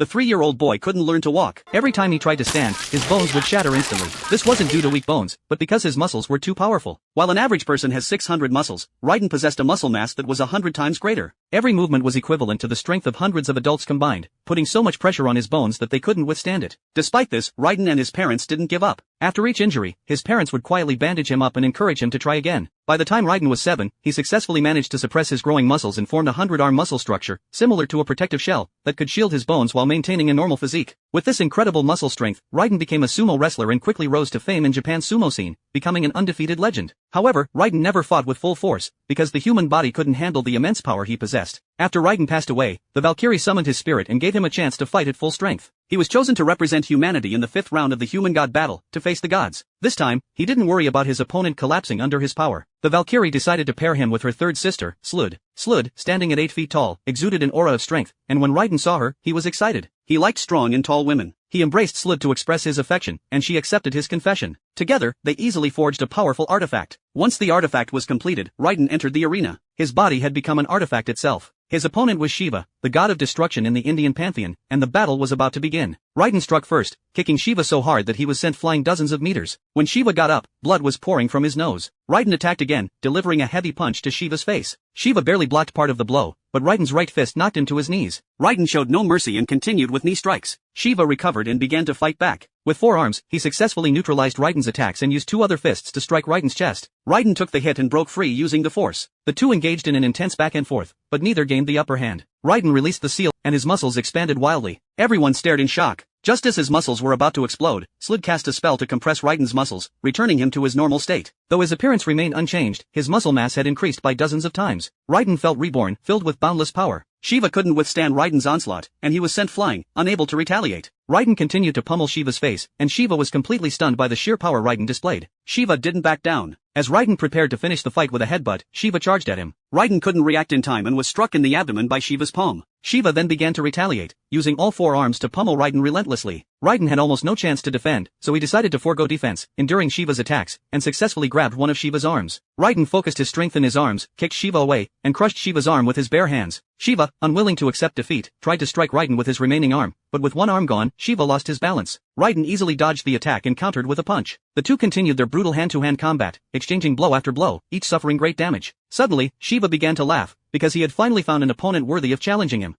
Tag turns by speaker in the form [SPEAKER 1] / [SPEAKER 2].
[SPEAKER 1] the 3-year-old boy couldn't learn to walk. Every time he tried to stand, his bones would shatter instantly. This wasn't due to weak bones, but because his muscles were too powerful. While an average person has 600 muscles, Raiden possessed a muscle mass that was 100 times greater. Every movement was equivalent to the strength of hundreds of adults combined, putting so much pressure on his bones that they couldn't withstand it. Despite this, Raiden and his parents didn't give up. After each injury, his parents would quietly bandage him up and encourage him to try again. By the time Raiden was 7, he successfully managed to suppress his growing muscles and formed a 100-arm muscle structure, similar to a protective shell, that could shield his bones while maintaining a normal physique. With this incredible muscle strength, Raiden became a sumo wrestler and quickly rose to fame in Japan's sumo scene, becoming an undefeated legend. However, Raiden never fought with full force, because the human body couldn't handle the immense power he possessed. After Raiden passed away, the Valkyrie summoned his spirit and gave him a chance to fight at full strength. He was chosen to represent humanity in the 5th round of the human god battle, to face the gods. This time, he didn't worry about his opponent collapsing under his power. The Valkyrie decided to pair him with her third sister, Slud. Slud, standing at 8 feet tall, exuded an aura of strength, and when Raiden saw her, he was excited. He liked strong and tall women. He embraced Slud to express his affection, and she accepted his confession. Together, they easily forged a powerful artifact. Once the artifact was completed, Raiden entered the arena. His body had become an artifact itself. His opponent was Shiva, the god of destruction in the Indian pantheon, and the battle was about to begin. Raiden struck first, kicking Shiva so hard that he was sent flying dozens of meters. When Shiva got up, blood was pouring from his nose. Raiden attacked again, delivering a heavy punch to Shiva's face. Shiva barely blocked part of the blow, but Raiden's right fist knocked him to his knees. Raiden showed no mercy and continued with knee strikes. Shiva recovered and began to fight back. With 4 arms, he successfully neutralized Raiden's attacks and used 2 other fists to strike Raiden's chest. Raiden took the hit and broke free using the force. The two engaged in an intense back and forth, but neither gained the upper hand. Raiden released the seal, and his muscles expanded wildly. Everyone stared in shock. Just as his muscles were about to explode, Slud cast a spell to compress Raiden's muscles, returning him to his normal state. Though his appearance remained unchanged, his muscle mass had increased by dozens of times. Raiden felt reborn, filled with boundless power. Shiva couldn't withstand Raiden's onslaught, and he was sent flying, unable to retaliate. Raiden continued to pummel Shiva's face, and Shiva was completely stunned by the sheer power Raiden displayed. Shiva didn't back down. As Raiden prepared to finish the fight with a headbutt, Shiva charged at him. Raiden couldn't react in time and was struck in the abdomen by Shiva's palm. Shiva then began to retaliate, using all 4 arms to pummel Raiden relentlessly. Raiden had almost no chance to defend, so he decided to forego defense, enduring Shiva's attacks, and successfully grabbed one of Shiva's arms. Raiden focused his strength in his arms, kicked Shiva away, and crushed Shiva's arm with his bare hands. Shiva, unwilling to accept defeat, tried to strike Raiden with his remaining arm, but with one arm gone, Shiva lost his balance. Raiden easily dodged the attack and countered with a punch. The two continued their brutal hand-to-hand combat, exchanging blow after blow, each suffering great damage. Suddenly, Shiva began to laugh, because he had finally found an opponent worthy of challenging him.